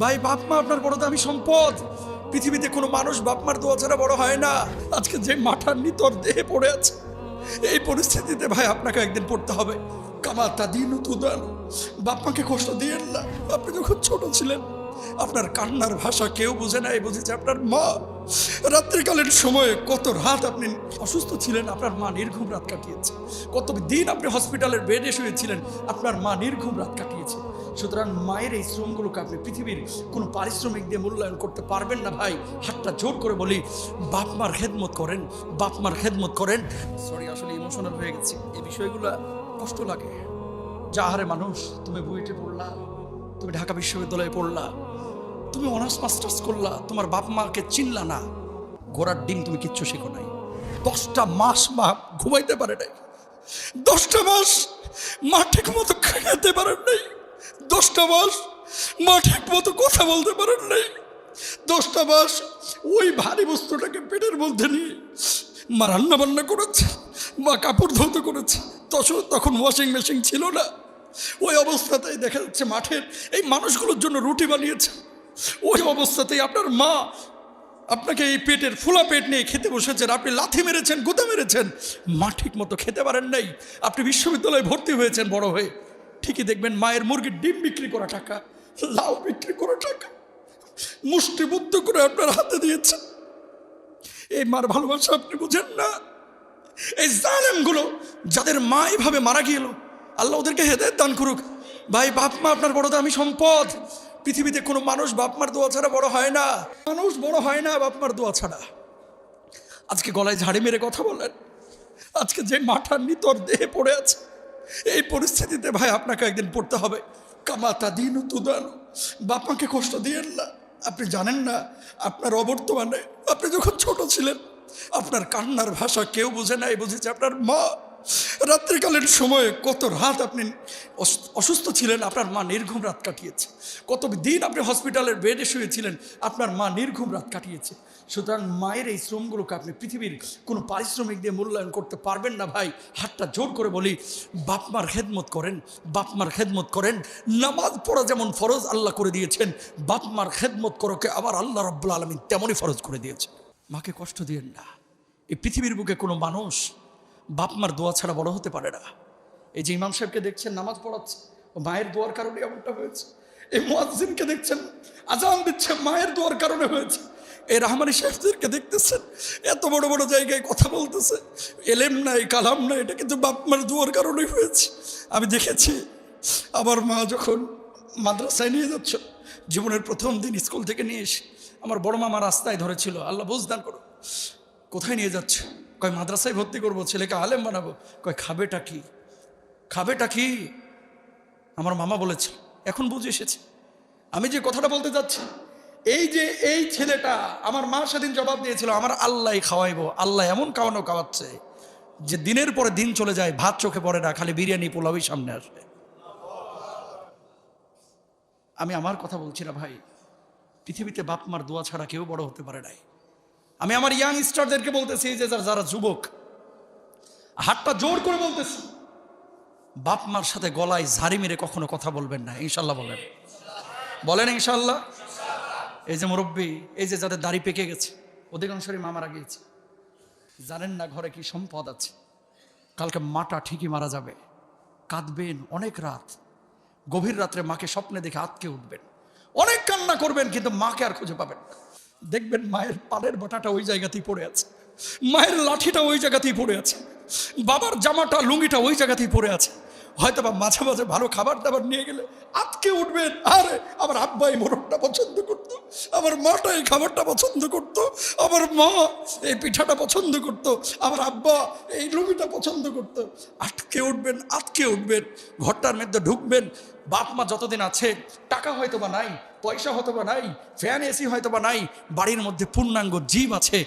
ভাই বাপ মা আপনার বড় দামি সম্পদ। পৃথিবীতে কোনো মানুষ বাপ মার দোয়া ছাড়া বড় হয় না। আজকে যে মাঠার নিতর দেহে পড়ে আছে, এই পরিস্থিতিতে ভাই আপনাকে একদিন পড়তে হবে। কামাতা দিন তুদান, বাপ মাকে কষ্ট দিয়েন না। আপনি যখন ছোট ছিলেন আপনার কান্নার ভাষা কেউ বুঝে নাই, বুঝেছে আপনার মা। রাত্রিকালীন সময়ে কত রাত আপনি অসুস্থ ছিলেন, আপনার মা নির্ঘুম রাত কাটিয়েছে। কত দিন আপনি হসপিটালের বেডে শুয়েছিলেন, আপনার মা নির্ঘুম রাত কাটিয়েছে। সুতরাং মায়ের এই শ্রমগুলোকে আপনি পৃথিবীর কোনো পারিশ্রমিক দিয়ে মূল্যায়ন করতে পারবেন না ভাই। হাতটা জোর করে বলি, বাপ মার খেদমত করেন, বাপ মার খেদমত করেন। সরি, আসলে ইমোশনাল হয়ে গেছি, এই বিষয়গুলো কষ্ট লাগে। যা হারে মানুষ, তুমি বুয়েটে পড়লা, তুমি ঢাকা বিশ্ববিদ্যালয়ে পড়লা, তুমি অনার্স মাস্টার্স করলা, তোমার বাপ মাকে চিনলা না। ঘোড়ার ডিম তুমি কিচ্ছু শেখো নাই। 10টা মাস মা ঘুমাইতে পারে নাই, 10টা মাস মা ঠিক মতো খেতে পারেন নাই, 10টা মাস মা ঠিক মতো কথা বলতে পারেন নাই, 10টা মাস ওই ভারী বস্তুটাকে পেটের মধ্যে নিয়ে মা রান্না বান্না করেছে, মা কাপড় ধৌত করেছে। তখন ওয়াশিং মেশিন ছিল না। ওই অবস্থাতেই দেখা যাচ্ছে মাঠের এই মানুষগুলোর জন্য রুটি বানিয়েছে। ওই অবস্থাতেই আপনার মা আপনাকে এই পেটের ফুলা পেট নিয়ে খেতে বসেছেন, আপনি লাথি মেরেছেন, গুঁতা মেরেছেন, মা ঠিক মতো খেতে পারেন নাই। আপনি বিশ্ববিদ্যালয়ে ভর্তি হয়েছেন বড় হয়ে, ঠিকই দেখবেন মায়ের মুরগির ডিম বিক্রি করা টাকা, লাউ বিক্রি করা টাকা মুষ্টিবদ্ধ করে আপনার হাতে দিয়েছেন। এই মার ভালোবাসা আপনি বুঝেন না। এই জালেমগুলো যাদের মা এভাবে মারা গেল, আল্লাহ ওদেরকে হেদায়েত দান করুক। ভাই বাপ মা আপনার বড় দামি সম্পদ। পৃথিবীতে কোনো মানুষ বাপ মার দোয়া ছাড়া বড় হয় না। মানুষ বড় হয় না বাপ মার দোয়া ছাড়া। আজকে গলায় ঝাড়ি মেরে কথা বলেন, আজকে যে মাঠার নিতর দেহে পড়ে আছে, এই পরিস্থিতিতে ভাই আপনাকে একদিন পড়তে হবে। কামাতা দিন তুদান, বাপ মাকে কষ্ট দিয়েন না। আপনি জানেন না আপনার অবর্তমানে আপনি যখন ছোট ছিলেন আপনার কান্নার ভাষা কেউ বুঝে নাই, বুঝেছে আপনার মা। রাত্রিকালীন সময়ে কত রাত আপনি অসুস্থ ছিলেন, আপনার মা নির্ঘুম রাত কাটিয়েছে। কত দিন আপনি হসপিটালের বেডে শুয়েছিলেন, আপনার মা নির্ঘুম রাত কাটিয়েছে। সুতরাং মায়ের এই শ্রমগুলোকে আপনি পৃথিবীর কোনো পারিশ্রমিক দিয়ে মূল্যায়ন করতে পারবেন না ভাই। হাতটা জোর করে বলি, বাপ মার খেদমত করেন, বাপ মার খেদমত করেন। নামাজ পড়া যেমন ফরজ আল্লাহ করে দিয়েছেন, বাপ মার খেদমত করোকে আবার আল্লাহ রাব্বুল আলামিন তেমনই ফরজ করে দিয়েছেন। মাকে কষ্ট দিয়েন না। এই পৃথিবীর বুকে কোনো মানুষ বাপ মার দোয়া ছাড়া বড় হতে পারে না। এই যে ইমাম সাহেবকে দেখছেন নামাজ পড়াচ্ছে, ও মায়ের দোয়ার কারণে এমনটা হয়েছে। এই মুয়াজ্জিনকে দেখছেন আজান দিচ্ছে, মায়ের দোয়ার কারণে হয়েছে। এই রাহমানি সাহেবদেরকে দেখতেছেন এত বড় বড় জায়গায় কথা বলতেছে, এলেম নাই কালাম নাই, এটা কিন্তু বাপ মার দোয়ার কারণেই হয়েছে। আমি দেখেছি আমার মা যখন মাদ্রাসায় নিয়ে যাচ্ছ, জীবনের প্রথম দিন স্কুল থেকে নিয়ে এসে আমার বড় মামা রাস্তায় ধরেছিল, আল্লাহ বুঝদান করো, কোথায় নিয়ে যাচ্ছে? কয় মাদ্রাসায় ভর্তি করবো, ছেলেকে আলেম বানাবো। কয় খাবেটা কি, খাবেটা কি? আমার মামা বলেছে, এখন বুঝে এসেছে আমি যে কথাটা বলতে যাচ্ছি। এই যে এই ছেলেটা, আমার মা সেদিন জবাব দিয়েছিল আমার আল্লাহ খাওয়াইবো। আল্লাহ এমন খাওয়ানো খাওয়াচ্ছে যে দিনের পরে দিন চলে যায়, ভাত চোখে পড়ে না, খালি বিরিয়ানি পোলাওই সামনে আসবে। আমি আমার কথা বলছি না ভাই, পৃথিবীতে বাপ মার দোয়া ছাড়া কেউ বড় হতে পারে নাই। আমি আমার ইয়াং স্টারদেরকে বলতেছি, যে যারা যুবক, হাতটা জোর করে বলতেছি, বাপ মার সাথে গলায় ঝাড়ি মেরে কখনো কথা বলবেন না। ইনশাল্লাহ বলেন, বলেন ইনশাল্লাহ। এই যে মুরব্বী, এই যে যাদের দাড়ি পেকে গেছে, অধিকাংশই মা মারা গিয়েছে, জানেন না ঘরে কি সম্পদ আছে। কালকে মাটা ঠিকই মারা যাবে, কাঁদবেন অনেক রাত, গভীর রাত্রে মাকে স্বপ্নে দেখে আতকে উঠবেন, অনেক কান্না করবেন, কিন্তু মাকে আর খুঁজে পাবেন না। দেখবেন মায়ের পালের বাটাটা ওই জায়গাতেই পড়ে আছে, মায়ের লাঠিটা ওই জায়গাতেই পড়ে আছে, বাবার জামাটা লুঙ্গিটা ওই জায়গাতেই পড়ে আছে। হয়তো বা মাঝে মাঝে ভালো খাবার দাবার নিয়ে গেলে আজকে উঠবেন, আরে আমার আব্বা এই মোরগটা পছন্দ করতো, আমার মাটা এই খাবারটা পছন্দ করতো, আমার মা এই পিঠাটা পছন্দ করতো, আমার আব্বা এই লুঙ্গিটা পছন্দ করতো। আটকে উঠবেন, আটকে উঠবেন, ঘরটার মধ্যে ঢুকবেন। বাপ মা যতদিন আছে, টাকা হয়তো বা নাই, পয়সা হয়তো বা নাই, ফ্যান এসি হয়তো বা নাই, বাড়ির মধ্যে পূর্ণাঙ্গ জীব আছে,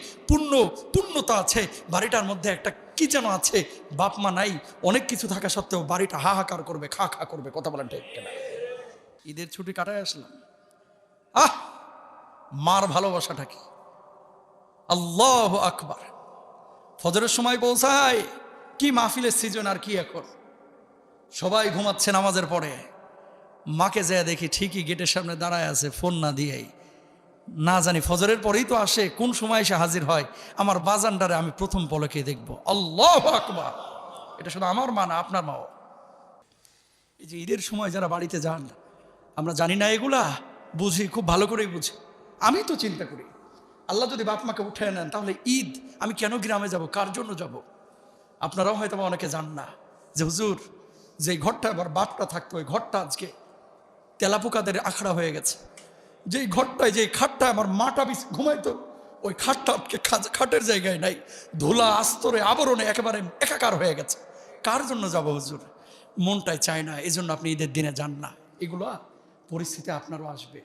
পূর্ণতা আছে, বাড়িটার মধ্যে একটা কি যেন আছে। বাপ মা নাই, অনেক কিছু থাকা সত্ত্বেও বাড়িটা হাহাকার করবে, খা খা করবে। কথা বলেন ঠিক কিনা? ঈদের ছুটি কাটায় আসলাম, মার ভালোবাসাটা কি! আল্লাহু আকবার। ফজরের সময় পৌঁছায়, কি মাহফিলের সিজন আর কি! এখন সবাই ঘুমাচ্ছে নামাজের পরে, মাকে যেয়ে দেখি ঠিকই গেটের সামনে দাঁড়ায় আছে, ফোন না দিয়েই। না জানি ফজরের পরেই তো আসে, কোন সময় এসে হাজির হয়। আমার বাজানটারে আমি প্রথম পলকে দেখব। আল্লাহু আকবার। এটা শুধু আমার মা না, আপনার মাও। এই যে ঈদের সময় যারা বাড়িতে যান, আমরা জানি না এগুলা, বুঝি, খুব ভালো করেই বুঝি। আমি তো চিন্তা করি, আল্লাহ যদি বাপ মাকে উঠে নেন তাহলে ঈদ আমি কেন গ্রামে যাব, কার জন্য যাব? আপনারাও হয়তো অনেকে জান না যে হুজুর যে ঘরটা আবার বাপটা থাকতো, ওই ঘরটা আজকে তেলাপোকাদের আখড়া হয়ে গেছে। যেই ঘরটায়, যে খাটটা আমার মাটা ঘুমাইতো, ওই খাটটা আজকে খাটের জায়গায় নাই, ধুলা আস্তরে আবরণে একেবারে একাকার হয়ে গেছে। কার জন্য যাব হুজুর? মনটাই চায় না, এই জন্য আপনি ঈদের দিনে যান না। এগুলো পরিস্থিতি আপনারও আসবে।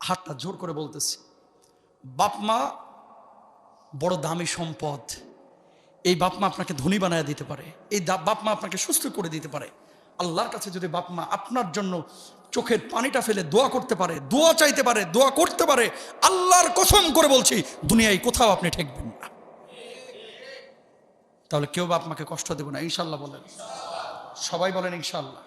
হাতটা জোর করে বলতেছি, বাপ মা বড় দামি সম্পদ। এই বাপ মা আপনাকে ধনী বানায় দিতে পারে, এই বাপ মা আপনাকে সুস্থ করে দিতে পারে। আল্লাহর কাছে যদি বাপ মা আপনার জন্য চোখের পানিটা ফেলে দোয়া করতে পারে, দোয়া চাইতে পারে, দোয়া করতে পারে, আল্লাহর কসম করে বলছি দুনিয়ায় কোথাও আপনি ঠেকবেন না। তাহলে কেউ বাপ মাকে কষ্ট দেব না, ইনশাল্লাহ বলেন, সবাই বলেন ইনশাল্লাহ।